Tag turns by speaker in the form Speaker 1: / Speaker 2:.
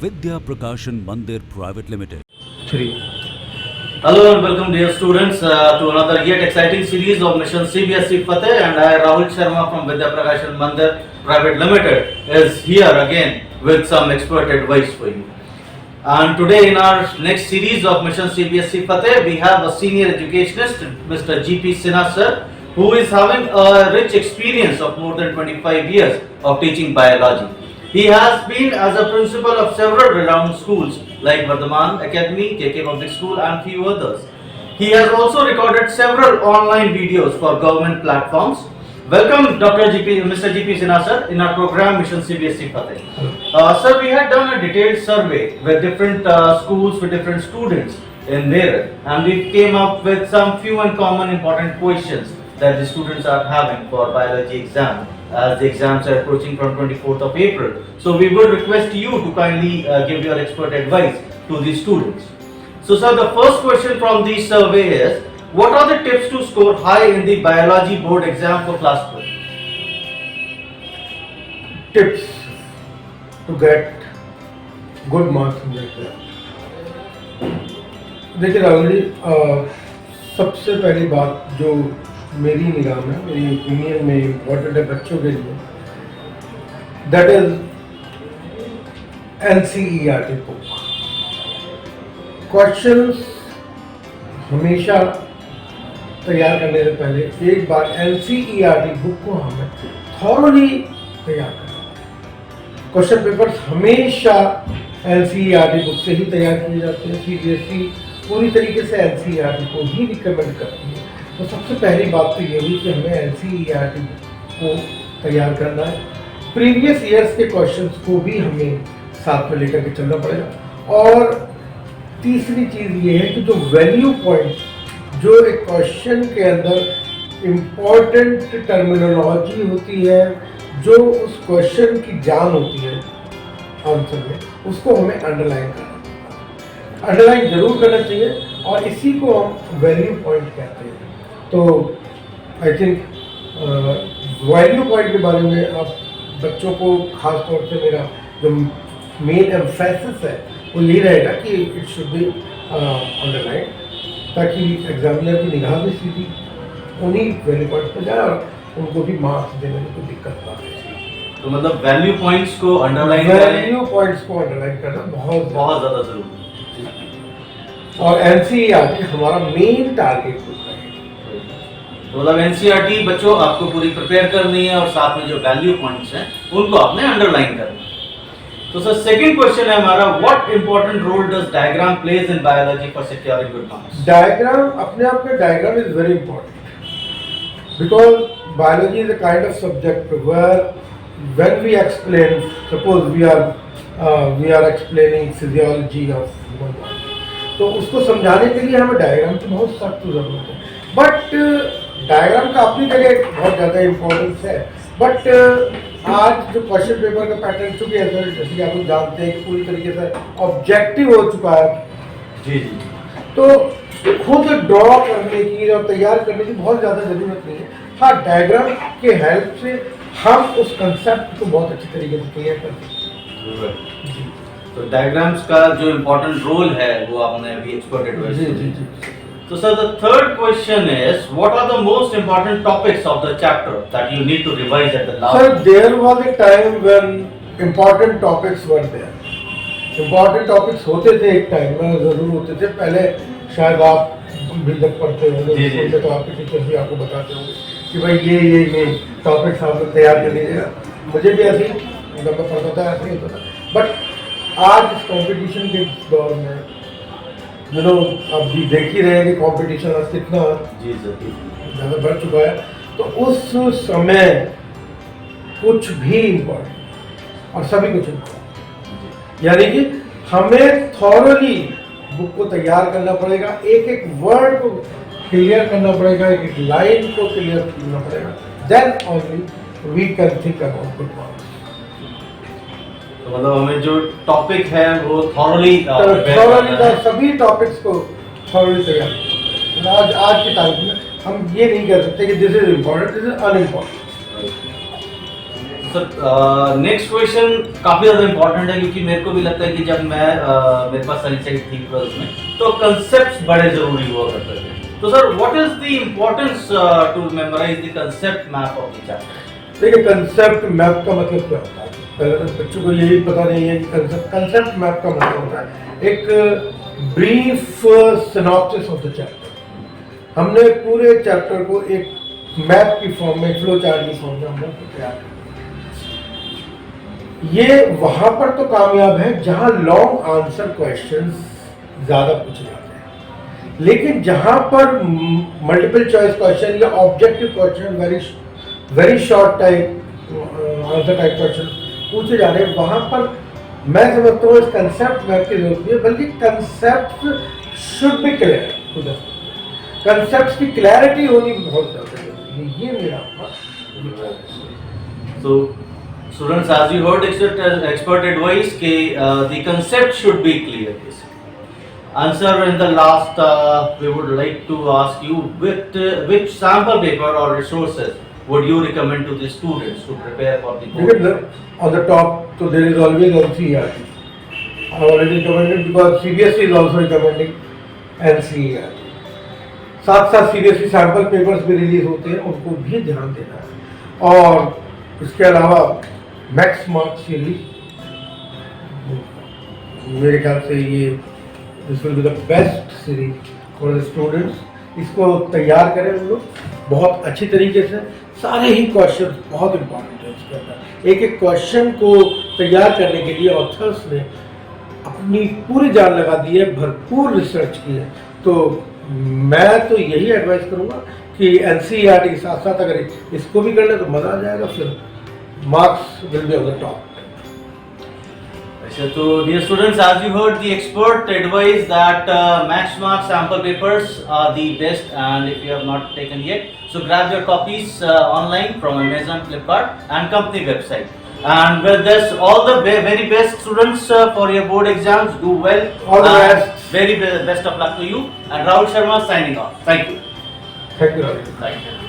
Speaker 1: Vidya Prakashan Mandir Private Limited.
Speaker 2: 3.
Speaker 3: Hello and welcome dear students to another yet exciting series of Mission CBSE Fateh, and I Rahul Sharma from Vidya Prakashan Mandir Private Limited is here again with some expert advice for you. And today in our next series of Mission CBSE Fateh we have a senior educationist, Mr. GP Sinha sir, who is having a rich experience of more than 25 years of teaching biology. He has been as a principal of several renowned schools like Vardhaman Academy, KK Public School and few others. He has also recorded several online videos for government platforms. Welcome Mr. GP Sinha sir in our program Mission CBSE Fateh. Sir, we had done a detailed survey with different schools with different students in Meerut, and we came up with some few and common important questions that the students are having for biology exam, as the exams are approaching from 24th of April. So we would request you to kindly give your expert advice to the students. So sir, the first question from the survey is, what are the tips to score high in the biology board exam for class 12?
Speaker 2: Tips to get good marks in the exam. देखिए राहुल जी, सबसे पहली बात जो मेरी निगाह में, मेरी opinion में इम्पोर्टेंट है बच्चों के लिए, that is NCERT book. Questions हमेशा तैयार करने से पहले एक बार NCERT बुक को हमें थॉरली तैयार करना है. क्वेश्चन पेपर्स हमेशा NCERT बुक से ही तैयार किए जाते हैं. CBSE पूरी तरीके से NCERT को ही रिकमेंड करती है. तो सबसे पहली बात तो ये हुई कि हमें NCERT को तैयार करना है. प्रीवियस ईयर्स के क्वेश्चंस को भी हमें साथ में लेकर के चलना पड़ेगा. और तीसरी चीज़ ये है कि जो वैल्यू पॉइंट जो एक क्वेश्चन के अंदर इम्पोर्टेंट टर्मिनोलॉजी होती है, जो उस क्वेश्चन की जान होती है आंसर में, उसको हमें अंडरलाइन करना, अंडरलाइन जरूर करना चाहिए. और इसी को हम वैल्यू पॉइंट कहते हैं. तो आई थिंक वैल्यू पॉइंट के बारे में आप बच्चों को खास तौर से मेरा जो मेन एम्फेसिस है वो यही रहेगा कि इट शुड बी अंडरलाइन, ताकि एग्जामिनर की निगाह भी सीधी उन्हीं वैल्यू पॉइंट्स पर जाए और उनको भी मार्क्स देने में कोई दिक्कत ना आए.
Speaker 3: तो मतलब वैल्यू पॉइंट्स को अंडरलाइन
Speaker 2: करना बहुत
Speaker 3: ज़्यादा जरूरी है.
Speaker 2: और NCERT हमारा मेन टारगेट होता है.
Speaker 3: तो मतलब NCERT बच्चों आपको पूरी प्रिपेयर करनी है और साथ में जो वैल्यू पॉइंट्स हैं उनको आपने अंडरलाइन करना है. तो सर, सेकंड क्वेश्चन है हमारा, what important role does diagram plays in biology for securing good marks?
Speaker 2: Diagram अपने आप में diagram is very important because biology is a kind of subject where when we explain, suppose we are explaining physiology of human body, तो उसको समझाने के लिए हमें diagram की बहुत सख्त जरूरत है. बट डायग्राम का अपनी जगह बहुत ज़्यादा इम्पोर्टेंस है. बट आज जो क्वेश्चन पेपर का पैटर्न, चूंकि जैसे कि आप लोग जानते हैं कि पूरी तरीके से ऑब्जेक्टिव हो चुका है
Speaker 3: जी,
Speaker 2: तो खुद ड्रॉ करने की और तैयार करने की बहुत ज़्यादा ज़रूरत नहीं है. हाँ, डायग्राम के हेल्प से हम उस कंसेप्ट को बहुत अच्छी तरीके से क्लियर कर सकते हैं.
Speaker 3: तो डायग्राम्स का जो इम्पोर्टेंट रोल है वो आपने अभी expert advice the. So sir, the third question is, what are the most important topics of the chapter that you need to revise at the last?
Speaker 2: Sir, there was a time when important topics were there. Important topics होते थे एक time में, जरूर होते थे. पहले शायद आप भी जब पढ़ते होंगे तो आपके टीचर भी आपको बताते होंगे कि भाई ये टॉपिक्स आप लोग तैयार कर लीजिएगा. मुझे भी ऐसे ही जब मैं पढ़ता था ऐसे ही होता था. बट आज इस कॉम्पिटिशन के दौर में आप भी देख ही रहे हैं कि कंपटीशन आज कितना ज़्यादा बढ़ चुका है. तो उस समय कुछ भी इम्पोर्टेंट और सभी कुछ इम्पोर्टेंट, यानी कि हमें थॉरली बुक को तैयार करना पड़ेगा. एक एक वर्ड को क्लियर करना पड़ेगा, एक एक लाइन को क्लियर करना पड़ेगा. Then only we can think about good marks.
Speaker 3: तो मतलब हमें जो टॉपिक है वो थॉरली
Speaker 2: सभी टॉपिक्स को थॉरली तैयार. आज की तारीख में हम ये नहीं कह सकते कि this is important, this is unimportant.
Speaker 3: Sir next question काफी ज्यादा इंपॉर्टेंट है, क्योंकि मेरे को भी लगता है कि जब मैं मेरे पास सारी चीज थी 12th में, तो कंसेप्ट बड़े जरूरी हुआ करते थे। तो sir what is the importance to memorise the concept map of the chapter?
Speaker 2: देखिए, कंसेप्ट मैप का मतलब क्या होता है? पहले तो बच्चों को यही पता नहीं है कि कंसेप्ट मैप का मतलब होता है एक brief synopsis of the chapter. हमने पूरे चैप्टर को एक मैप की फॉर्म में, फ्लो चार्ट की फॉर्म में हम लोग तैयार किया। ये वहां पर तो कामयाब है जहां लॉन्ग आंसर क्वेश्चंस ज्यादा पूछे जाते हैं, लेकिन जहां पर मल्टीपल चॉइस क्वेश्चन या objective question, very short type answer type question पूछे जा रहे हैं, वहां पर मैं समझता हूँ इस कंसेप्ट मैप की जरूरत नहीं है, बल्कि concept should be clear. Concept की क्लैरिटी होनी बहुत ज्यादा जरूरी है, ये मेरा विचार है।
Speaker 3: So students, as you heard expert advice ke the concept should be clear. And sir, in the last we would like to ask you which sample paper or resources would you recommend to the students to prepare for the board?
Speaker 2: On the top, so there is always NCERT. I already recommended because CBSE is also recommending NCERT. साथ साथ CBSE sample papers भी release होते हैं, उनको भी ध्यान देना है। और इसके अलावा मैक्स मार्क सीरीज, मेरे ख्याल से ये this will be the best series for the students. इसको तैयार करें हम लोग बहुत अच्छी तरीके से। सारे ही क्वेश्चन बहुत इंपॉर्टेंट है इसके अंदर। एक एक क्वेश्चन को तैयार करने के लिए ऑथर्स ने अपनी पूरी जान लगा दी है, भरपूर रिसर्च की है। तो मैं तो यही एडवाइस करूँगा कि NCERT के साथ साथ अगर इसको भी कर ले तो मज़ा आ जाएगा, फिर marks will be on the top.
Speaker 3: So dear students, as you heard the expert advice that max mark sample papers are the best, and if you have not taken yet, so grab your copies online from Amazon, Flipkart and company website. And with this, all the very best students for your board exams, do well.
Speaker 2: All the best.
Speaker 3: Very best of luck to you. And Rahul Sharma signing off. Thank you.
Speaker 2: Thank you, Ravi.
Speaker 3: Thank you.